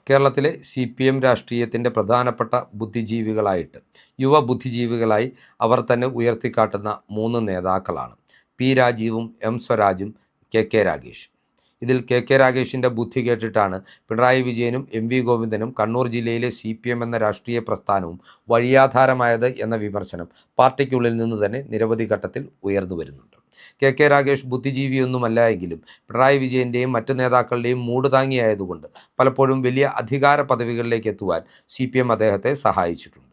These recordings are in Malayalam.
കേരളത്തിലെ CPM രാഷ്ട്രീയത്തിൻ്റെ പ്രധാനപ്പെട്ട ബുദ്ധിജീവികളായിട്ട് യുവ ബുദ്ധിജീവികളായി അവർ തന്നെ ഉയർത്തിക്കാട്ടുന്ന 3 നേതാക്കളാണ് പി രാജീവും എം സ്വരാജും കെ രാഗേഷും. ഇതിൽ കെ രാഗേഷിൻ്റെ ബുദ്ധി കേട്ടിട്ടാണ് പിണറായി വിജയനും MV ഗോവിന്ദനും കണ്ണൂർ ജില്ലയിലെ CPM എന്ന രാഷ്ട്രീയ പ്രസ്ഥാനവും വഴിയാധാരമായത് എന്ന വിമർശനം പാർട്ടിക്കുള്ളിൽ നിന്ന് തന്നെ നിരവധി ഘട്ടത്തിൽ ഉയർന്നു വരുന്നുണ്ട്. കെ രാഗേഷ് ബുദ്ധിജീവിയൊന്നുമല്ല എങ്കിലും പിണറായി വിജയൻ്റെയും മറ്റു നേതാക്കളുടെയും മൂട് താങ്ങിയായതുകൊണ്ട് പലപ്പോഴും വലിയ അധികാര പദവികളിലേക്ക് എത്തുവാൻ CPM അദ്ദേഹത്തെ സഹായിച്ചിട്ടുണ്ട്.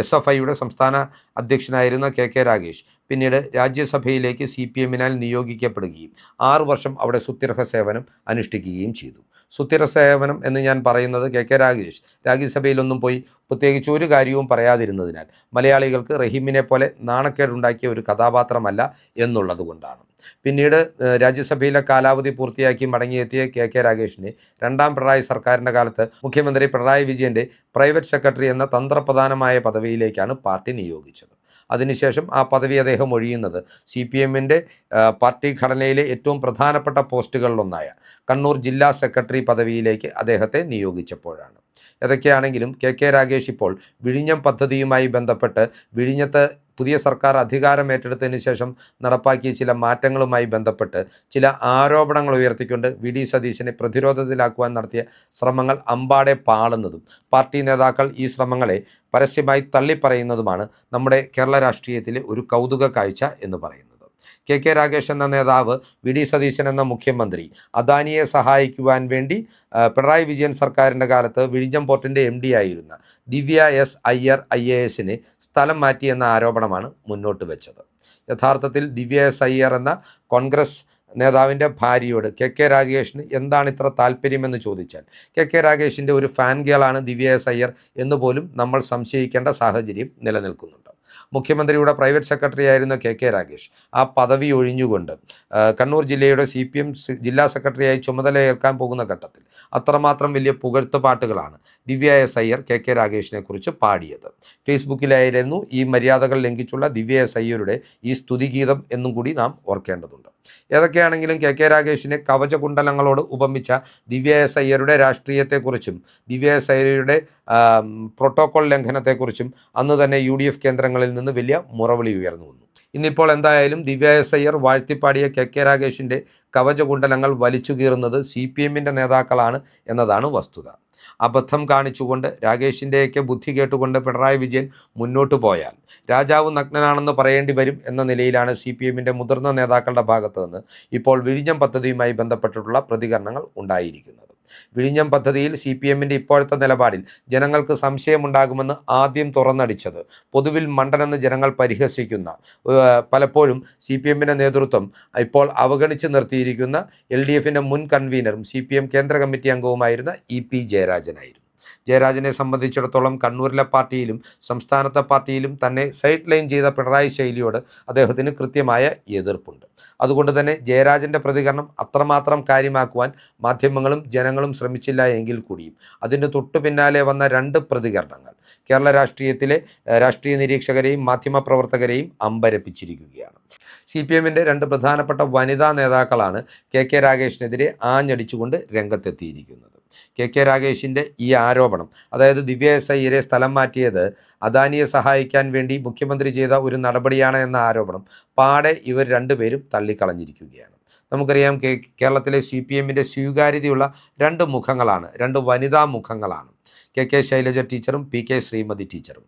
SFIയുടെ സംസ്ഥാന അധ്യക്ഷനായിരുന്ന കെ രാഗേഷ് പിന്നീട് രാജ്യസഭയിലേക്ക് CPMനാൽ നിയോഗിക്കപ്പെടുകയും 6 വർഷം അവിടെ സുത്യർഹ സേവനം അനുഷ്ഠിക്കുകയും ചെയ്തു. സുത്യർഹ സേവനം എന്ന് ഞാൻ പറയുന്നത് കെ രാഗേഷ് രാജ്യസഭയിലൊന്നും പോയി പ്രത്യേകിച്ച് ഒരു കാര്യവും പറയാതിരുന്നതിനാൽ മലയാളികൾക്ക് റഹീമിനെ പോലെ നാണക്കേടുണ്ടാക്കിയ ഒരു കഥാപാത്രമല്ല എന്നുള്ളത് കൊണ്ടാണ്. പിന്നീട് രാജ്യസഭയിലെ കാലാവധി പൂർത്തിയാക്കി മടങ്ങിയെത്തിയ കെ രാഗേഷിനെ രണ്ടാം പിണറായി സർക്കാരിൻ്റെ കാലത്ത് മുഖ്യമന്ത്രി പിണറായി വിജയൻ്റെ പ്രൈവറ്റ് സെക്രട്ടറി എന്ന തന്ത്രപ്രധാനമായ പദവിയിലേക്കാണ് പാർട്ടി നിയോഗിച്ചത്. അതിനുശേഷം ആ പദവി അദ്ദേഹം ഒഴിയുന്നത് CPMൻ്റെ പാർട്ടി ഘടനയിലെ ഏറ്റവും പ്രധാനപ്പെട്ട പോസ്റ്റുകളിലൊന്നായ കണ്ണൂർ ജില്ലാ സെക്രട്ടറി പദവിയിലേക്ക് അദ്ദേഹത്തെ നിയോഗിച്ചപ്പോഴാണ്. ഏതൊക്കെയാണെങ്കിലും കെ രാഗേഷ് ഇപ്പോൾ വിഴിഞ്ഞം പദ്ധതിയുമായി ബന്ധപ്പെട്ട് വിഴിഞ്ഞത്ത് പുതിയ സർക്കാർ അധികാരം ഏറ്റെടുത്തതിന് ശേഷം നടപ്പാക്കിയ ചില മാറ്റങ്ങളുമായി ബന്ധപ്പെട്ട് ചില ആരോപണങ്ങൾ ഉയർത്തിക്കൊണ്ട് VD സതീശനെ പ്രതിരോധത്തിലാക്കുവാൻ നടത്തിയ ശ്രമങ്ങൾ അമ്പാടെ പാളുന്നതും പാർട്ടി നേതാക്കൾ ഈ ശ്രമങ്ങളെ പരസ്യമായി തള്ളിപ്പറയുന്നതുമാണ് നമ്മുടെ കേരള രാഷ്ട്രീയത്തിലെ ഒരു കൗതുക കാഴ്ച എന്ന് പറയുന്നത്. കെ രാഗേഷ് എന്ന നേതാവ് VD സതീശൻ എന്ന മുഖ്യമന്ത്രി അദാനിയെ സഹായിക്കുവാൻ വേണ്ടി പിണറായി വിജയൻ സർക്കാരിൻ്റെ കാലത്ത് വിഴിഞ്ഞം പോർട്ടിൻ്റെ MD ആയിരുന്ന ദിവ്യ S അയ്യർ IASനെ സ്ഥലം മാറ്റി എന്ന ആരോപണമാണ് മുന്നോട്ട് വെച്ചത്. യഥാർത്ഥത്തിൽ ദിവ്യ S അയ്യർ എന്ന കോൺഗ്രസ് നേതാവിൻ്റെ ഭാര്യയോട് കെ രാഗേഷിന് എന്താണ് ഇത്ര താല്പര്യമെന്ന് ചോദിച്ചാൽ കെ രാഗേഷിൻ്റെ ഒരു ഫാൻ ഗേളാണ് ദിവ്യ S അയ്യർ എന്ന് പോലും നമ്മൾ സംശയിക്കേണ്ട സാഹചര്യം നിലനിൽക്കുന്നുണ്ട്. മുഖ്യമന്ത്രിയുടെ പ്രൈവറ്റ് സെക്രട്ടറി ആയിരുന്ന കെ രാഗേഷ് ആ പദവി ഒഴിഞ്ഞുകൊണ്ട് കണ്ണൂർ ജില്ലയുടെ CPM ജില്ലാ സെക്രട്ടറിയായി ചുമതലയേൽക്കാൻ പോകുന്ന ഘട്ടത്തിൽ അത്രമാത്രം വലിയ പുകഴ്ത്തുപാട്ടുകളാണ് ദിവ്യ S അയ്യർ കെ രാഗേഷിനെ കുറിച്ച് പാടിയത്. ഫേസ്ബുക്കിലായിരുന്നു ഈ മര്യാദകൾ ലംഘിച്ചുള്ള ദിവ്യ S അയ്യരുടെ ഈ സ്തുതിഗീതം എന്നും കൂടി നാം ഓർക്കേണ്ടതുണ്ട്. ഏതൊക്കെയാണെങ്കിലും കെ രാഗേഷിനെ കവചകുണ്ടലങ്ങളോട് ഉപമിച്ച ദിവ്യ S അയ്യരുടെ രാഷ്ട്രീയത്തെക്കുറിച്ചും ദിവ്യ S അയ്യരുടെ പ്രോട്ടോകോൾ ലംഘനത്തെക്കുറിച്ചും അന്ന് തന്നെ UDF കേന്ദ്രങ്ങളിൽ നിന്ന് വലിയ മുറവിളി ഉയർന്നു വന്നു. ഇന്നിപ്പോൾ എന്തായാലും ദിവ്യ S അയ്യർ വാഴ്ത്തിപ്പാടിയ കെ രാഗേഷിൻ്റെ കവചകുണ്ടലങ്ങൾ വലിച്ചു കീറുന്നത് CPMൻ്റെ നേതാക്കളാണ് എന്നതാണ് വസ്തുത. അബദ്ധം കാണിച്ചുകൊണ്ട് രാഗേഷിൻ്റെയൊക്കെ ബുദ്ധി കേട്ടുകൊണ്ട് പിണറായി വിജയൻ മുന്നോട്ട് പോയാൽ രാജാവ് നഗ്നനാണെന്ന് പറയേണ്ടി വരും എന്ന നിലയിലാണ് CPMൻ്റെ മുതിർന്ന നേതാക്കളുടെ ഭാഗത്തു നിന്ന് ഇപ്പോൾ വിഴിഞ്ഞം പദ്ധതിയുമായി ബന്ധപ്പെട്ടിട്ടുള്ള പ്രതികരണങ്ങൾ ഉണ്ടായിരിക്കുന്നത്. വിഴിഞ്ഞം പദ്ധതിയിൽ CPMൻ്റെ ഇപ്പോഴത്തെ നിലപാടിൽ ജനങ്ങൾക്ക് സംശയമുണ്ടാകുമെന്ന് ആദ്യം തുറന്നടിച്ചത് പൊതുവിൽ മണ്ടനെന്ന് ജനങ്ങൾ പരിഹസിക്കുന്ന പലപ്പോഴും CPMൻ്റെ നേതൃത്വം ഇപ്പോൾ അവഗണിച്ച് നിർത്തിയിരിക്കുന്ന LDFൻ്റെ മുൻ കൺവീനറും CPM കേന്ദ്ര കമ്മിറ്റി അംഗവുമായിരുന്ന EP ജയരാജനായിരുന്നു. ജയരാജനെ സംബന്ധിച്ചിടത്തോളം കണ്ണൂരിലെ പാർട്ടിയിലും സംസ്ഥാനത്തെ പാർട്ടിയിലും തന്നെ സൈഡ് ലൈൻ ചെയ്ത പിണറായി ശൈലിയോട് അദ്ദേഹത്തിന് കൃത്യമായ എതിർപ്പുണ്ട്. അതുകൊണ്ട് തന്നെ ജയരാജൻ്റെ പ്രതികരണം അത്രമാത്രം കാര്യമാക്കുവാൻ മാധ്യമങ്ങളും ജനങ്ങളും ശ്രമിച്ചില്ല എങ്കിൽ കൂടിയും അതിന് തൊട്ടു പിന്നാലെ വന്ന 2 പ്രതികരണങ്ങൾ കേരള രാഷ്ട്രീയത്തിലെ രാഷ്ട്രീയ നിരീക്ഷകരെയും മാധ്യമപ്രവർത്തകരെയും അമ്പരപ്പിച്ചിരിക്കുകയാണ്. CPMൻ്റെ 2 പ്രധാനപ്പെട്ട വനിതാ നേതാക്കളാണ് കെ രാഗേഷിനെതിരെ ആഞ്ഞടിച്ചുകൊണ്ട് രംഗത്തെത്തിയിരിക്കുന്നത്. കെ രാഗേഷിൻ്റെ ഈ ആരോപണം, അതായത് ദിവ്യ S അയ്യരെ സ്ഥലം മാറ്റിയത് അദാനിയെ സഹായിക്കാൻ വേണ്ടി മുഖ്യമന്ത്രി ചെയ്ത ഒരു നടപടിയാണ് എന്ന ആരോപണം പാടെ ഇവർ രണ്ടുപേരും തള്ളിക്കളഞ്ഞിരിക്കുകയാണ്. നമുക്കറിയാം കേരളത്തിലെ CPMൻ്റെ സ്വീകാര്യതയുള്ള 2 മുഖങ്ങളാണ്, 2 വനിതാ മുഖങ്ങളാണ്. കെ ശൈലജ ടീച്ചറും PK ശ്രീമതി ടീച്ചറും.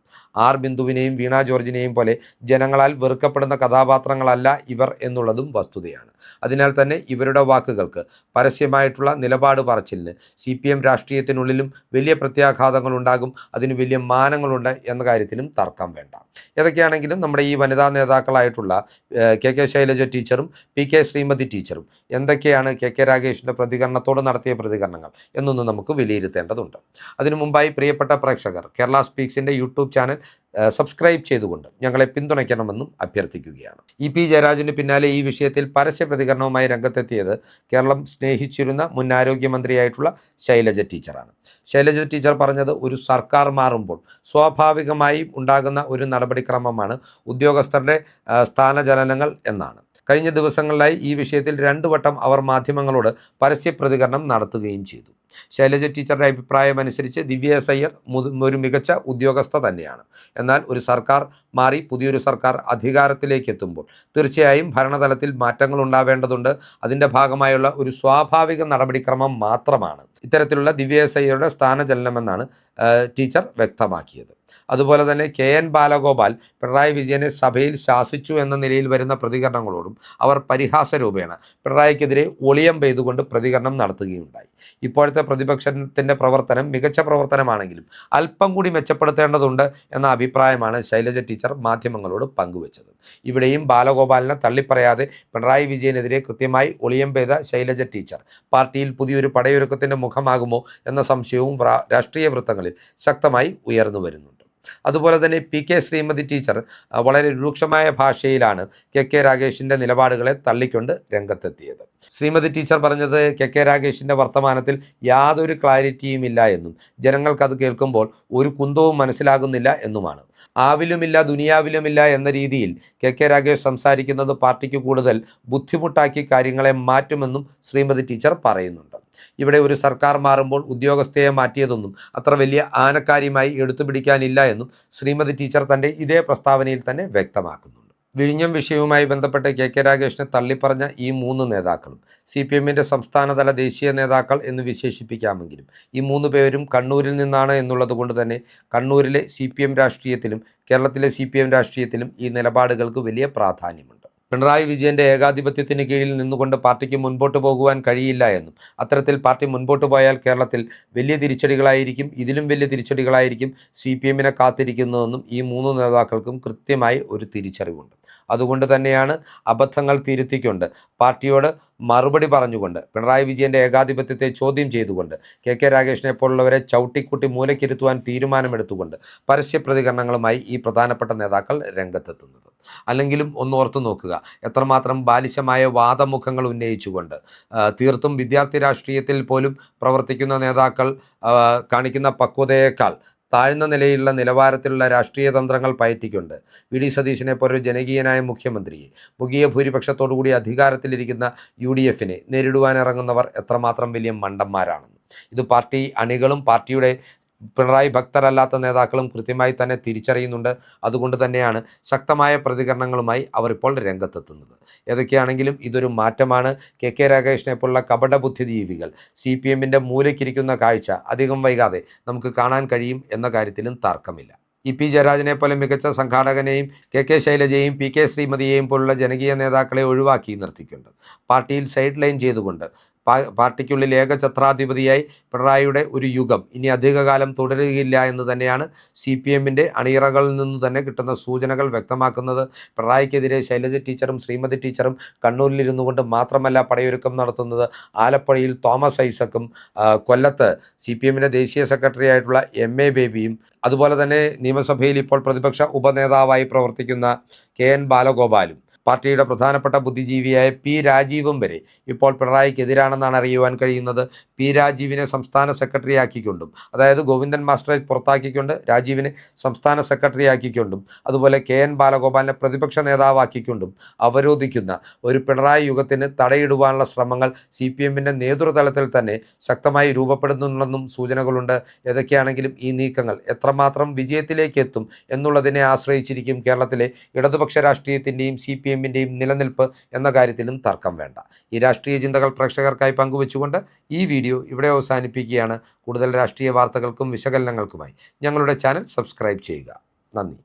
ബിന്ദുവിനെയും വീണ ജോർജിനെയും പോലെ ജനങ്ങളാൽ വെറുക്കപ്പെടുന്ന കഥാപാത്രങ്ങളല്ല ഇവർ എന്നുള്ളതും വസ്തുതയാണ്. അതിനാൽ തന്നെ ഇവരുടെ വാക്കുകൾക്ക് പരസ്യമായിട്ടുള്ള നിലപാട് പറച്ചിലിന് CPM രാഷ്ട്രീയത്തിനുള്ളിലും വലിയ പ്രത്യാഘാതങ്ങൾ ഉണ്ടാകും, അതിന് വലിയ മാനങ്ങളുണ്ട് എന്ന കാര്യത്തിലും തർക്കം വേണ്ട. ഏതൊക്കെയാണെങ്കിലും നമ്മുടെ ഈ വനിതാ നേതാക്കളായിട്ടുള്ള കെ ശൈലജ ടീച്ചറും PK ശ്രീമതി ടീച്ചറും എന്തൊക്കെയാണ് കെ രാഗേഷിൻ്റെ പ്രതികരണത്തോട് നടത്തിയ പ്രതികരണങ്ങൾ എന്നൊന്ന് നമുക്ക് വിലയിരുത്തേണ്ടതുണ്ട്. അതിനു മുമ്പായി പ്രിയപ്പെട്ട പ്രേക്ഷകർ കേരള സ്പീക്സിൻ്റെ YouTube ചാനൽ സബ്സ്ക്രൈബ് ചെയ്തുകൊണ്ട് ഞങ്ങളെ പിന്തുണയ്ക്കണമെന്നും അഭ്യർത്ഥിക്കുകയാണ്. EP ജയരാജന് പിന്നാലെ ഈ വിഷയത്തിൽ പരസ്യ പ്രതികരണവുമായി രംഗത്തെത്തിയത് കേരളം സ്നേഹിച്ചിരുന്ന മുൻ ആരോഗ്യമന്ത്രിയായിട്ടുള്ള ശൈലജ ടീച്ചറാണ്. ശൈലജ ടീച്ചർ പറഞ്ഞത് ഒരു സർക്കാർ മാറുമ്പോൾ സ്വാഭാവികമായും ഉണ്ടാകുന്ന ഒരു നടപടിക്രമമാണ് ഉദ്യോഗസ്ഥരുടെ സ്ഥാനചലനങ്ങൾ എന്നാണ്. കഴിഞ്ഞ ദിവസങ്ങളിലായി ഈ വിഷയത്തിൽ 2 വട്ടം അവർ മാധ്യമങ്ങളോട് പരസ്യ പ്രതികരണം നടത്തുകയും ചെയ്തു. ശൈലജ ടീച്ചറുടെ അഭിപ്രായം അനുസരിച്ച് ദിവ്യ എസ് അയ്യർ ഒരു മികച്ച ഉദ്യോഗസ്ഥ തന്നെയാണ്. എന്നാൽ ഒരു സർക്കാർ മാറി പുതിയൊരു സർക്കാർ അധികാരത്തിലേക്ക് എത്തുമ്പോൾ തീർച്ചയായും ഭരണതലത്തിൽ മാറ്റങ്ങൾ ഉണ്ടാവേണ്ടതുണ്ട്. അതിൻ്റെ ഭാഗമായുള്ള ഒരു സ്വാഭാവിക നടപടിക്രമം മാത്രമാണ് ഇത്തരത്തിലുള്ള ദിവ്യ എസ് അയ്യരുടെ സ്ഥാനചലനമെന്നാണ് ടീച്ചർ വ്യക്തമാക്കിയത്. അതുപോലെ തന്നെ KN ബാലഗോപാൽ പിണറായി വിജയനെ സഭയിൽ ശാസിച്ചു എന്ന നിലയിൽ വരുന്ന പ്രതികരണങ്ങളോടും അവർ പരിഹാസരൂപേണ പിണറായിക്കെതിരെ ഒളിയം പെയ്തുകൊണ്ട് പ്രതികരണം നടത്തുകയുണ്ടായി. ഇപ്പോഴത്തെ പ്രതിപക്ഷത്തിൻ്റെ പ്രവർത്തനം മികച്ച പ്രവർത്തനമാണെങ്കിലും അല്പം കൂടി മെച്ചപ്പെടുത്തേണ്ടതുണ്ട് എന്ന അഭിപ്രായമാണ് ശൈലജ ടീച്ചർ മാധ്യമങ്ങളോട് പങ്കുവച്ചത്. ഇവിടെയും ബാലഗോപാലിനെ തള്ളിപ്പറയാതെ പിണറായി വിജയനെതിരെ കൃത്യമായി ഒളിയം പെയ്ത ശൈലജ ടീച്ചർ പാർട്ടിയിൽ പുതിയൊരു പടയൊരുക്കത്തിൻ്റെ മുഖമാകുമോ എന്ന സംശയവും രാഷ്ട്രീയ വൃത്തങ്ങളിൽ ശക്തമായി ഉയർന്നു വരുന്നുണ്ട്. അതുപോലെ തന്നെ PK ശ്രീമതി ടീച്ചർ വളരെ രൂക്ഷമായ ഭാഷയിലാണ് KK രാഗേഷിൻ്റെ നിലപാടുകളെ തള്ളിക്കൊണ്ട് രംഗത്തെത്തിയത്. ശ്രീമതി ടീച്ചർ പറഞ്ഞത് KK രാഗേഷിൻ്റെ വർത്തമാനത്തിൽ യാതൊരു ക്ലാരിറ്റിയും ഇല്ല എന്നും ജനങ്ങൾക്കത് കേൾക്കുമ്പോൾ ഒരു കുന്തവും മനസ്സിലാകുന്നില്ല എന്നുമാണ്. ആവിലുമില്ല ദുനിയാവിലുമില്ല എന്ന രീതിയിൽ KK രാഗേഷ് സംസാരിക്കുന്നത് പാർട്ടിക്ക് കൂടുതൽ ബുദ്ധിമുട്ടാക്കി കാര്യങ്ങളെ മാറ്റുമെന്നും ശ്രീമതി ടീച്ചർ പറയുന്നുണ്ട്. ഇവിടെ ഒരു സർക്കാർ മാറുമ്പോൾ ഉദ്യോഗസ്ഥയെ മാറ്റിയതൊന്നും അത്ര വലിയ ആനക്കാര്യമായി എടുത്തുപിടിക്കാനില്ല എന്നും ശ്രീമതി ടീച്ചർ തൻ്റെ ഇതേ പ്രസ്താവനയിൽ തന്നെ വ്യക്തമാക്കുന്നുണ്ട്. വിഴിഞ്ഞം വിഷയവുമായി ബന്ധപ്പെട്ട് KK രാഗേഷിനെ തള്ളിപ്പറഞ്ഞ ഈ 3 നേതാക്കളും CPMൻ്റെ സംസ്ഥാനതല ദേശീയ നേതാക്കൾ എന്ന് വിശേഷിപ്പിക്കാമെങ്കിലും ഈ 3 പേരും കണ്ണൂരിൽ നിന്നാണ് എന്നുള്ളത് കൊണ്ട് തന്നെ കണ്ണൂരിലെ CPM രാഷ്ട്രീയത്തിലും കേരളത്തിലെ CPM രാഷ്ട്രീയത്തിലും ഈ നിലപാടുകൾക്ക് വലിയ പ്രാധാന്യമുണ്ട്. പിണറായി വിജയൻ്റെ ഏകാധിപത്യത്തിന് കീഴിൽ നിന്നുകൊണ്ട് പാർട്ടിക്ക് മുൻപോട്ട് പോകുവാൻ കഴിയില്ല എന്നും അത്തരത്തിൽ പാർട്ടി മുൻപോട്ട് പോയാൽ കേരളത്തിൽ വലിയ തിരിച്ചടികളായിരിക്കും, ഇതിലും വലിയ തിരിച്ചടികളായിരിക്കും CPMനെ കാത്തിരിക്കുന്നതെന്നും ഈ 3 നേതാക്കൾക്കും കൃത്യമായി ഒരു തിരിച്ചറിവുണ്ട്. അതുകൊണ്ട് തന്നെയാണ് അബദ്ധങ്ങൾ തിരുത്തിക്കൊണ്ട് പാർട്ടിയോട് മറുപടി പറഞ്ഞുകൊണ്ട് പിണറായി വിജയൻ്റെ ഏകാധിപത്യത്തെ ചോദ്യം ചെയ്തുകൊണ്ട് KK രാഗേഷിനെ പോലുള്ളവരെ ചവിട്ടിക്കൂട്ടി മൂലക്കിരുത്തുവാൻ തീരുമാനമെടുത്തുകൊണ്ട് പരസ്യ പ്രതികരണങ്ങളുമായി ഈ പ്രധാനപ്പെട്ട നേതാക്കൾ രംഗത്തെത്തുന്നത്. അല്ലെങ്കിലും ഒന്ന് ഓർത്തു നോക്കുക, എത്രമാത്രം ബാലിശമായ വാദമുഖങ്ങൾ ഉന്നയിച്ചുകൊണ്ട് തീർത്തും വിദ്യാർത്ഥി രാഷ്ട്രീയത്തിൽ പോലും പ്രവർത്തിക്കുന്ന നേതാക്കൾ കാണിക്കുന്ന പക്വതയേക്കാൾ താഴ്ന്ന നിലയിലുള്ള നിലവാരത്തിലുള്ള രാഷ്ട്രീയ തന്ത്രങ്ങൾ പയറ്റിക്കൊണ്ട് VD സതീശനെ പോലൊരു ജനകീയനായ മുഖ്യമന്ത്രിയെ മൃഗീയ ഭൂരിപക്ഷത്തോടുകൂടി അധികാരത്തിലിരിക്കുന്ന UDFനെ നേരിടുവാനിറങ്ങുന്നവർ എത്രമാത്രം വലിയ മണ്ടന്മാരാണെന്ന് ഇത് പാർട്ടി അണികളും പാർട്ടിയുടെ പിണറായി ഭക്തരല്ലാത്ത നേതാക്കളും കൃത്യമായി തന്നെ തിരിച്ചറിയുന്നുണ്ട്. അതുകൊണ്ട് തന്നെയാണ് ശക്തമായ പ്രതികരണങ്ങളുമായി അവർ ഇപ്പോൾ രംഗത്തെത്തുന്നത്. ഏതൊക്കെയാണെങ്കിലും ഇതൊരു മാറ്റമാണ്. KK രാഗേഷിനെ പോലുള്ള കപടബുദ്ധിജീവികൾ CPMൻ്റെ മൂലയ്ക്കിരിക്കുന്ന കാഴ്ച അധികം വൈകാതെ നമുക്ക് കാണാൻ കഴിയും എന്ന കാര്യത്തിലും തർക്കമില്ല. EP ജയരാജനെ പോലെ മികച്ച സംഘാടകനെയും KK ശൈലജയെയും PK ശ്രീമതിയെയും പോലുള്ള ജനകീയ നേതാക്കളെ ഒഴിവാക്കി നിർത്തിക്കൊണ്ട് പാർട്ടിയിൽ സൈഡ് ലൈൻ ചെയ്തുകൊണ്ട് പാർട്ടിക്കുള്ളിൽ ഏകഛത്രാധിപതിയായി പിണറായിയുടെ ഒരു യുഗം ഇനി അധികകാലം തുടരുകയില്ല എന്ന് തന്നെയാണ് CPMൻ്റെ അണിയറകളിൽ നിന്ന് തന്നെ കിട്ടുന്ന സൂചനകൾ വ്യക്തമാക്കുന്നത്. പിണറായിക്കെതിരെ ശൈലജ ടീച്ചറും ശ്രീമതി ടീച്ചറും കണ്ണൂരിലിരുന്നു കൊണ്ട് മാത്രമല്ല പടയൊരുക്കം നടത്തുന്നത്. ആലപ്പുഴയിൽ തോമസ് ഐസക്കും കൊല്ലത്ത് CPMൻ്റെ ദേശീയ സെക്രട്ടറി ആയിട്ടുള്ള MA ബേബിയും അതുപോലെ തന്നെ നിയമസഭയിൽ ഇപ്പോൾ പ്രതിപക്ഷ ഉപനേതാവായി പ്രവർത്തിക്കുന്ന KN ബാലഗോപാലും പാർട്ടിയുടെ പ്രധാനപ്പെട്ട ബുദ്ധിജീവിയായ P രാജീവും വരെ ഇപ്പോൾ പിണറായിക്കെതിരാണെന്നാണ് അറിയുവാൻ കഴിയുന്നത്. P രാജീവിനെ സംസ്ഥാന സെക്രട്ടറി ആക്കിക്കൊണ്ടും അതായത് ഗോവിന്ദൻ മാസ്റ്ററെ പുറത്താക്കിക്കൊണ്ട് രാജീവിനെ സംസ്ഥാന സെക്രട്ടറി ആക്കിക്കൊണ്ടും അതുപോലെ KN ബാലഗോപാലിനെ പ്രതിപക്ഷ നേതാവാക്കിക്കൊണ്ടും അവരോധിക്കുന്ന ഒരു പിണറായി യുഗത്തിന് തടയിടുവാനുള്ള ശ്രമങ്ങൾ CPMൻ്റെ നേതൃതലത്തിൽ തന്നെ ശക്തമായി രൂപപ്പെടുന്നുണ്ടെന്നും സൂചനകളുണ്ട്. ഏതൊക്കെയാണെങ്കിലും ഈ നീക്കങ്ങൾ എത്രമാത്രം വിജയത്തിലേക്ക് എത്തും എന്നുള്ളതിനെ ആശ്രയിച്ചിരിക്കും കേരളത്തിലെ ഇടതുപക്ഷ രാഷ്ട്രീയത്തിൻ്റെയും CPMൻ്റെയും നിലനിൽപ്പ് എന്ന കാര്യത്തിലും തർക്കം വേണ്ട. ഈ രാഷ്ട്രീയ ചിന്തകൾ പ്രേക്ഷകർക്കായി പങ്കുവെച്ചുകൊണ്ട് ഈ വീഡിയോ ഇവിടെ അവസാനിപ്പിക്കുകയാണ്. കൂടുതൽ രാഷ്ട്രീയ വാർത്തകൾക്കും വിശകലനങ്ങൾക്കുമായി ഞങ്ങളുടെ ചാനൽ സബ്സ്ക്രൈബ് ചെയ്യുക. നന്ദി.